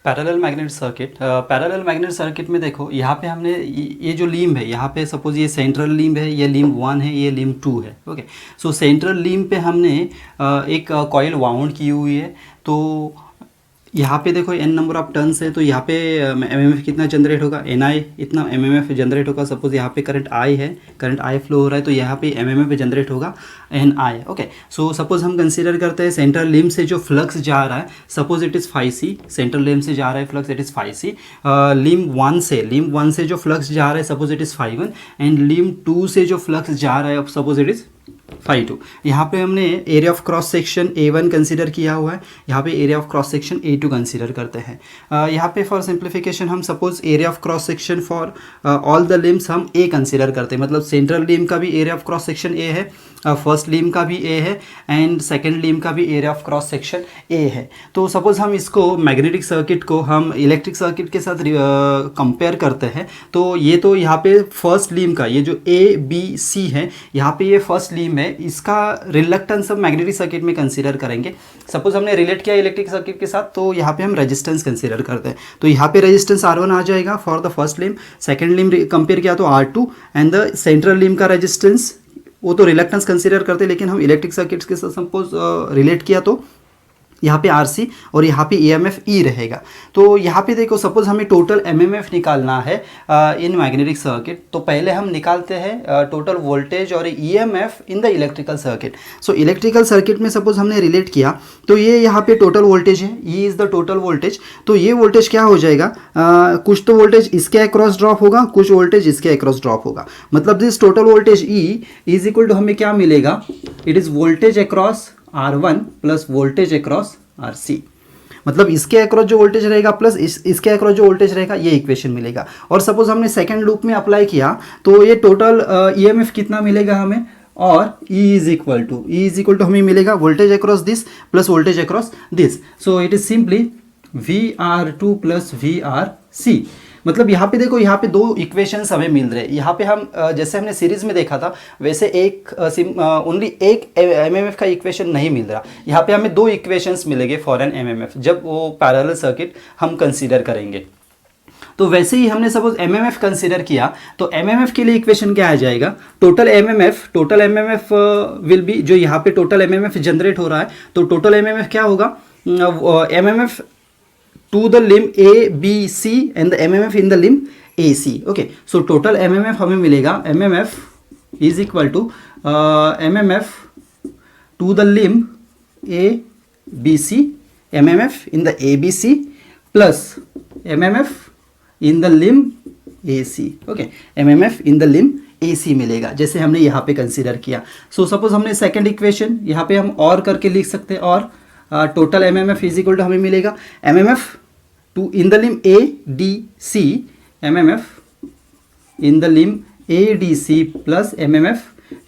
Parallel magnetic circuit में देखो, यहाँ पे हमने ये जो लिम्ब है, यहाँ पे सपोज ये सेंट्रल लिम्ब है, ये लिम्ब 1 है, ये लिम्ब 2 है। ओके, सो सेंट्रल लिम्ब पे हमने एक कॉइल वाउंड की हुई है। तो यहाँ पे देखो n नंबर ऑफ टर्न्स है, तो यहाँ पे एमएमएफ कितना जनरेट होगा, Ni इतना एमएमएफ जनरेट होगा। सपोज यहाँ पे करंट I है, करंट I फ्लो हो रहा है, तो यहाँ पे एमएमएफ जनरेट होगा Ni। ओके, सो सपोज हम कंसीडर करते हैं सेंट्रल लिम्ब से जो फ्लक्स जा रहा है, suppose it is phi C, central limb से जा रहा है flux, it is phi C. Limb 1 से जो फ्लक्स जा रहा है, suppose it is phi 1, and limb 2 से जो फ्लक्स जा रहा है, सपोज इट इज़ फाई 2। यहाँ पे हमने area of cross section A1 consider किया हुआ है, यहाँ पे area of cross section A2 consider करते हैं। यहाँ पे फॉर सिंप्लीफिकेशन हम suppose area of cross section for all the limbs हम A कंसीडर करते हैं। मतलब सेंट्रल लिम्ब का भी area of cross section A है, फर्स्ट लिम्ब का भी A है, एंड सेकेंड लिम्ब का भी area of cross section A है। तो सपोज हम इसको मैग्नेटिक सर्किट को हम इलेक्ट्रिक सर्किट के साथ कंपेयर करते हैं। तो ये तो यहाँ पे फर्स्ट लिम्ब का ये जो ABC है, यहाँ पे ये फर्स्ट लिम्ब है, इसका रिलक्टेंस हम मैग्नेटिक सर्किट में कंसीडर करेंगे। सपोज हमने रिलेट किया इलेक्ट्रिक सर्किट के साथ, तो यहाँ पे हम रेजिस्टेंस कंसीडर करते हैं। तो यहाँ पे रेजिस्टेंस R1 आ जाएगा for the first limb, second limb compare किया तो R2, and the central limb का रेजिस्टेंस वो तो रिलक्टेंस कंसीडर करते हैं, लेकिन हम इलेक्ट्रिक सर्किट्स के साथ सपोज रिलेट किया तो यहाँ पे RC और यहाँ पे EMF E रहेगा। तो यहाँ पे देखो, सपोज हमें टोटल MMF निकालना है इन मैग्नेटिक सर्किट, तो पहले हम निकालते हैं टोटल वोल्टेज और EMF in the electrical circuit. So electrical circuit में सपोज हमने रिलेट किया, तो ये यहाँ पे टोटल वोल्टेज है, E is the total voltage. तो ये वोल्टेज क्या हो जाएगा, कुछ तो वोल्टेज इसके अक्रॉस ड्रॉप होगा, कुछ वोल्टेज इसके अक्रॉस ड्रॉप होगा। मतलब this total voltage E is equal to हमें क्या मिलेगा, it is voltage across R1 plus voltage across RC। मतलब इसके अक्रॉस जो वोल्टेज रहेगा प्लस इसके अक्रॉस जो वोल्टेज रहेगा, ये इक्वेशन मिलेगा। और सपोज हमने सेकंड लूप में अप्लाई किया, तो ये टोटल EMF कितना मिलेगा हमें, और E इज इक्वल टू हमें मिलेगा voltage across this plus voltage across this. So it is simply VR2 plus VRC। मतलब यहाँ पे देखो, यहाँ पे दो इक्वेशंस हमें मिल रहे हैं। यहाँ पे हम जैसे हमने सीरीज में देखा था, वैसे ओनली एक MMF का इक्वेशन नहीं मिल रहा। यहाँ पे हमें दो इक्वेशंस मिलेंगे फॉर एन MMF जब वो पैरेलल सर्किट हम कंसीडर करेंगे। तो वैसे ही हमने सपोज MMF कंसीडर किया, तो MMF के लिए इक्वेशन क्या आ जाएगा, टोटल MMF विल बी, जो यहाँ पे टोटल MMF जनरेट हो रहा है, तो टोटल MMF क्या होगा, MMF to the limb ABC and the MMF in the limb AC. Okay, so total MMF हमें मिलेगा, MMF is equal to MMF to the limb ABC, MMF in the ABC plus MMF in the limb AC. Okay, MMF in the limb AC मिलेगा, जैसे हमने यहाँ पे consider किया। So suppose हमने second equation यहाँ पे हम और करके लिख सकते हैं, और total MMF is equal to हमें मिलेगा MMF to in the limb ADC, MMF in the limb ADC plus MMF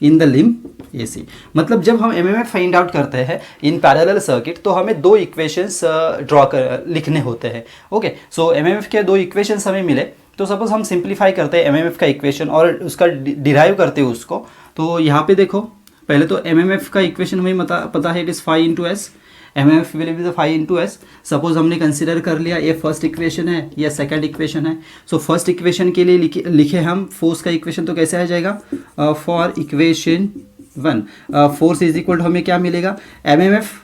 in the limb AC। मतलब जब हम MMF फाइंड आउट करते हैं इन पैरेलल सर्किट, तो हमें दो इक्वेशंस लिखने होते हैं। ओके, सो MMF के दो इक्वेशंस हमें मिले, तो सपोज हम सिंप्लीफाई करते हैं MMF का इक्वेशन और उसका डिराइव करते हैं उसको। तो यहाँ पे देखो, पहले तो MMF का इक्वेशन हमें पता है, it is phi into S, MMF will be the phi into S. Suppose हमने कंसिडर कर लिया ये फर्स्ट इक्वेशन है या सेकंड इक्वेशन है। सो फर्स्ट इक्वेशन के लिए लिखे हम फोर्स का इक्वेशन, तो कैसे आ जाएगा, for equation 1 force is equal to हमें क्या मिलेगा, MMF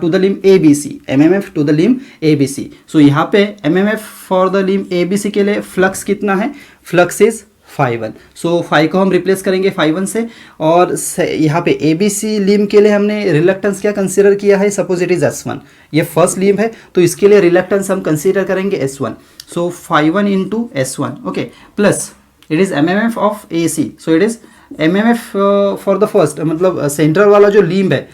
to the limb ABC, MMF to the limb ABC। So यहाँ पे MMF for the limb ABC के लिए फ्लक्स कितना है, फ्लक्स इज φ1। सो फाई को हम रिप्लेस करेंगे φ1 से, और यहाँ पे ABC लिम्ब के लिए हमने रिलक्टेंस क्या कंसीडर किया है, सपोज इट इज S1, ये फर्स्ट लिम्ब है, तो इसके लिए रिलक्टेंस हम कंसीडर करेंगे S1। So φ1 into S1, okay, plus it is MMF of AC। So it is MMF for the first, मतलब सेंट्रल वाला जो लिम्ब है,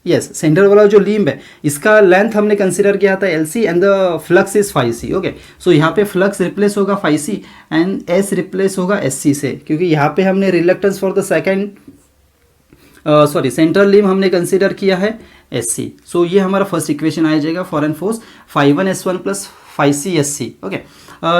सेंटर वाला जो लिम्ब है, इसका लेंथ हमने कंसीडर किया था LC and the flux is φC। Okay, so यहाँ पे फ्लक्स रिप्लेस होगा φC एंड S रिप्लेस होगा SC से, क्योंकि यहाँ पे हमने reluctance for the central limb हमने कंसीडर किया है SC। सो ये हमारा फर्स्ट इक्वेशन आ जाएगा for N force φ1 S1 plus phi C S C. Okay,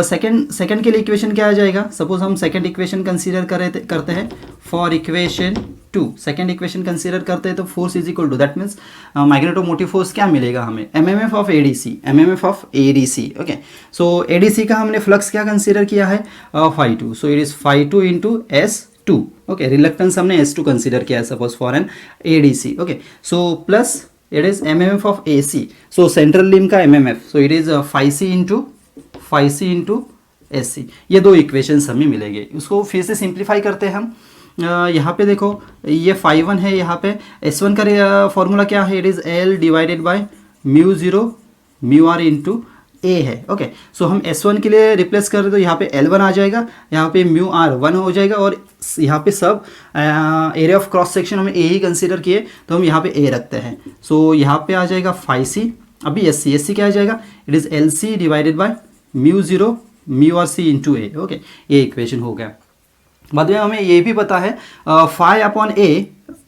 second के लिए इक्वेशन क्या आ जाएगा? सपोज हम सेकेंड इक्वेशन कंसीडर करते हैं for equation 2, second equation consider करते हैं तो force is equal to, that means magnetomotive force क्या मिलेगा हमें? MMF of ADC, MMF of ADC. Okay, so ADC का हमने फ्लक्स क्या कंसीडर किया है? Phi 2, so it is phi 2 into S2। Okay, reluctance हमने S2 कंसीडर किया है suppose for an ADC. Okay, so plus it is MMF of AC, so central limb का MMF, so it is phi C into SC। ये दो equations हमें मिलेंगे। उसको फिर से सिंप्लीफाई करते हैं हम। यहाँ पे देखो ये फाई 1 है, यहाँ पे S1 का फॉर्मूला क्या है? It is L divided by mu 0 mu R into A है। ओके, सो हम S1 के लिए रिप्लेस करें तो यहाँ पे L1 आ जाएगा, यहाँ पे म्यू आर 1 हो जाएगा, और यहाँ पे सब एरिया ऑफ क्रॉस सेक्शन हमें A ही कंसीडर किए तो हम यहाँ पे A रखते हैं। सो यहाँ पे आ जाएगा फाई सी, अभी SC क्या आ जाएगा? It is LC divided by mu 0 mu R C into A। Okay, ये इक्वेशन हो गया। बाद में हमें ये भी पता है फाई अपॉन A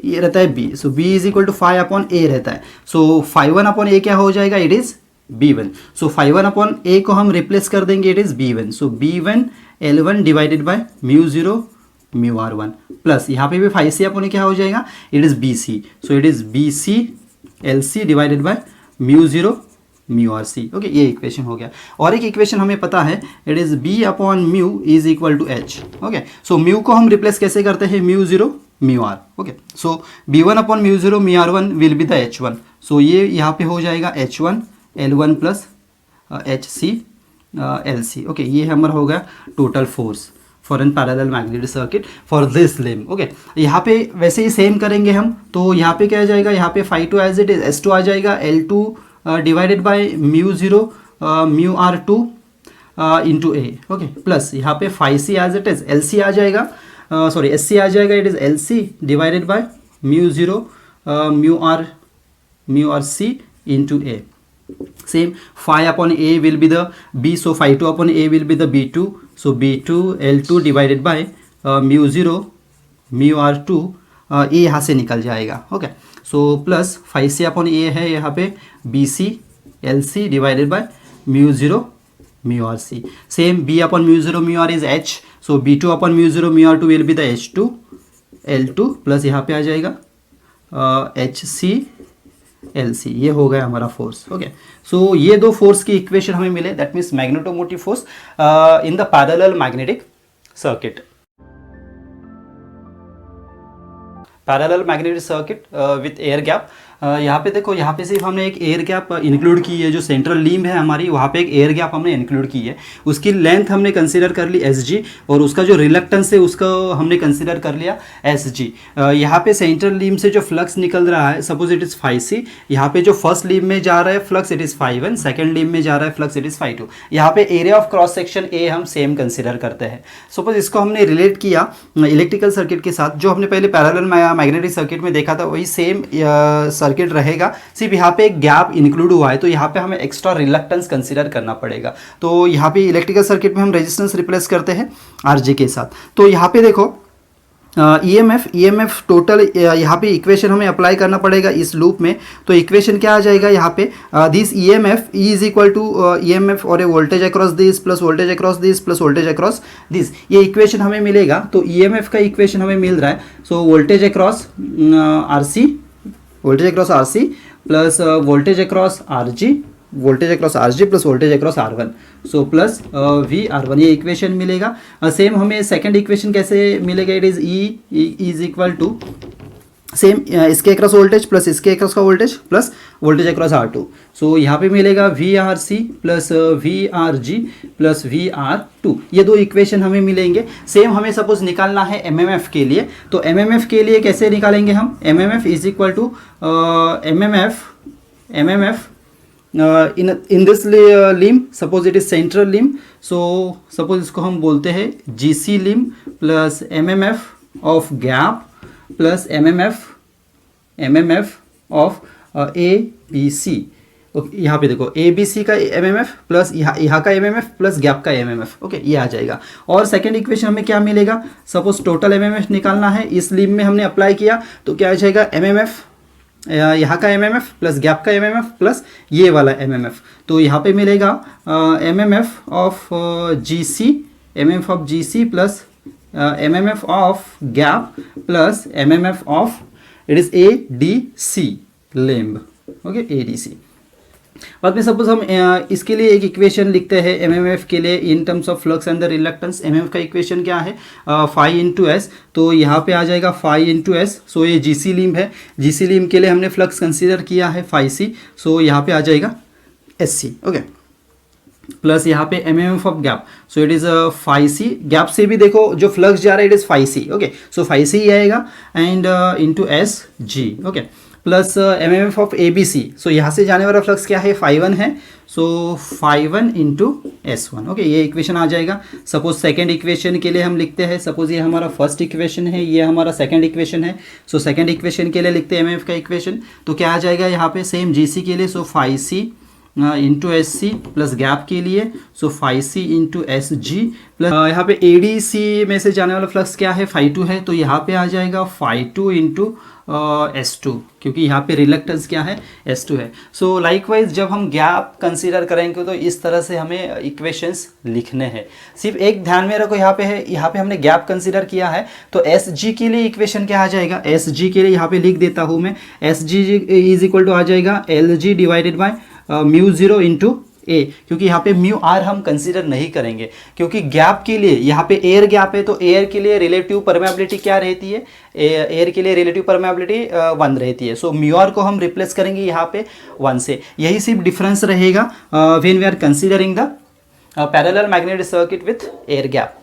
ये रहता है B, so B is equal to phi upon A रहता है। सो फाई 1 अपॉन A क्या हो जाएगा? It is B1। So phi 1 upon A को हम रिप्लेस कर देंगे, it is B1। So B1 L1 divided by mu 0 mu R 1 plus यहाँ पे भी फाई सी अपॉन क्या हो जाएगा? It is BC, so it is BC LC divided by mu 0 mu R C. Okay, ये equation हो गया। और एक इक्वेशन हमें पता है, it is B upon mu is equal to H। Okay, so mu को हम रिप्लेस कैसे करते हैं? Mu 0 mu R. Okay, so B1 upon mu 0 mu R 1 will be the H1। सो ये यहाँ पे हो जाएगा H1 L1 plus HC LC। Okay, ये हमारा हो गया total force for an parallel magnetic circuit for this limb. Okay, यहाँ पे वैसे ही सेम करेंगे हम, तो यहाँ पे क्या आ जाएगा? यहाँ पे phi 2 as it is S2 आ जाएगा, L2 divided by mu 0 mu R 2 into A। Okay, plus यहाँ पे phi C as it is LC आ जाएगा, सॉरी SC आ जाएगा, it is LC divided by mu 0 mu R C into A। Same phi upon A will be the B, so phi 2 upon A will be the B2, so B2 L2 divided by mu 0 mu R 2, A यहाँ से निकल जाएगा। Okay, so plus phi C upon A है यहाँ पे BC LC divided by mu 0 mu R C. Same B upon mu 0 mu R is H, so B2 upon mu 0 mu R 2 will be the H2 L2 plus यहाँ पे आ जाएगा HC LC। ये हो गया हमारा फोर्स। ओके, सो ये दो फोर्स की इक्वेशन हमें मिले, that means magnetomotive force in the parallel magnetic circuit. Parallel magnetic circuit with air gap. यहाँ पे देखो, यहाँ पे सिर्फ हमने एक एयर गैप इंक्लूड की है, जो सेंट्रल लीम है हमारी वहाँ पे एक एयर गैप हमने इंक्लूड की है। उसकी लेंथ हमने कंसीडर कर ली SG, और उसका जो रिलक्टेंस है उसको हमने कंसीडर कर लिया SG। यहाँ पे सेंट्रल लीम से जो फ्लक्स निकल रहा है, suppose it is phi C, यहाँ पे जो फर्स्ट लीम में जा रहा है flux it is phi 1, second limb में जा रहा है फ्लक्स इट इज़ फाई 2। यहाँ पे area of cross section A हम सेम कंसिडर करते हैं। सपोज इसको हमने रिलेट किया इलेक्ट्रिकल सर्किट के साथ, जो हमने पहले पैरेलल मैग्नेटिक सर्किट में देखा था वही सेम सर्किट रहेगा, सिर्फ यहाँ पे एक गैप इंक्लूड हुआ है, तो यहाँ पे हमें एक्स्ट्रा रिलक्टेंस कंसीडर करना पड़ेगा। तो यहाँ पे इलेक्ट्रिकल सर्किट में हम रेजिस्टेंस रिप्लेस करते हैं RG के साथ। तो यहाँ पे देखो EMF टोटल, यहाँ पे इक्वेशन हमें अप्लाई करना पड़ेगा इस लूप में। तो इक्वेशन क्या आ जाएगा यहाँ पे? This EMF is equal to EMF और a voltage across this plus voltage across this plus voltage across this, ये इक्वेशन हमें मिलेगा। तो EMF का इक्वेशन हमें मिल रहा है, so voltage across RC plus voltage across RG plus voltage across R1, so plus V R1, ये equation मिलेगा। सेम हमें सेकंड इक्वेशन कैसे मिलेगा? It is E is equal to same इसके अक्रॉस वोल्टेज प्लस इसके अक्रॉस का voltage plus voltage across R2, so यहाँ पे मिलेगा VRC plus VRG plus VR2। ये दो इक्वेशन हमें मिलेंगे। सेम हमें सपोज निकालना है MMF के लिए, तो MMF के लिए कैसे निकालेंगे हम? MMF is equal to MMF in this limb, suppose it is central limb, so suppose इसको हम बोलते हैं GC limb plus MMF of gap plus MMF of ABC। यहाँ पे देखो ABC का MMF प्लस यहाँ का MMF प्लस गैप का MMF। ओके, ये आ जाएगा। और सेकेंड इक्वेशन हमें क्या मिलेगा? सपोज टोटल MMF निकालना है, इस लीम में हमने अप्लाई किया तो क्या आ जाएगा? MMF यहाँ का M M F plus gap का एम एम एफ प्लस ये वाला एम एम एफ, तो यहाँ पे मिलेगा M M F of G C, M M F of G C plus M M F of gap plus M M F of it is A D C limb, okay, A D C. बाद में suppose हम इसके लिए एक equation लिखते हैं M M F के लिए in terms of flux and the reluctance. M M F का इक्वेशन क्या है, फाई इंटू एस, तो यहाँ पे आ जाएगा फाई इंटू एस। सो ये जी सी लिम्ब है, जी सी लिम्ब के लिए हमने फ्लक्स कंसीडर किया है फाई सी, सो यहाँ पे आ जाएगा एस सी, ओके, प्लस यहाँ पे M M F of gap, so it is phi C. Gap से भी देखो जो फ्लक्स जा रहा है it is phi C, okay, so phi C आएगा and into S G, okay, plus M M F of A B C, so यहाँ से जाने वाला फ्लक्स क्या है, फाई वन है, so phi one into S one, okay, ये equation आ जाएगा। सपोज सेकेंड इक्वेशन के लिए हम लिखते हैं, सपोज ये हमारा फर्स्ट इक्वेशन है, ये हमारा सेकेंड इक्वेशन है, सो सेकेंड इक्वेशन के लिए लिखते हैं एम एम एफ का इक्वेशन, तो क्या आ जाएगा यहाँ पे सेम जी सी के लिए, so phi C into S C plus gap के लिए, so phi C into S G plus यहाँ पे ए डी सी में से जाने वाला फ्लक्स क्या है, फाई टू है, तो यहाँ पे आ जाएगा phi two into S two, क्योंकि यहाँ पे रिलक्टेंस क्या है, एस टू है। सो लाइकवाइज जब हम गैप कंसीडर करेंगे तो इस तरह से हमें इक्वेशंस लिखने हैं। सिर्फ एक ध्यान में रखो, यहाँ पे है, यहाँ पे हमने गैप कंसीडर किया है, तो एस जी के लिए इक्वेशन क्या आ जाएगा, एस जी के लिए यहाँ पे लिख देता हूँ मैं, S G is equal to आ जाएगा L G divided by mu zero into A, क्योंकि यहाँ पे म्यू आर हम कंसीडर नहीं करेंगे, क्योंकि गैप के लिए यहाँ पे एयर गैप है, तो एयर के लिए रिलेटिव परमेबिलिटी क्या रहती है, एयर के लिए रिलेटिव परमेबिलिटी 1 रहती है, सो म्यू आर को हम रिप्लेस करेंगे यहाँ पे 1 से। यही सिर्फ डिफरेंस रहेगा when we are considering the parallel magnetic circuit with air gap.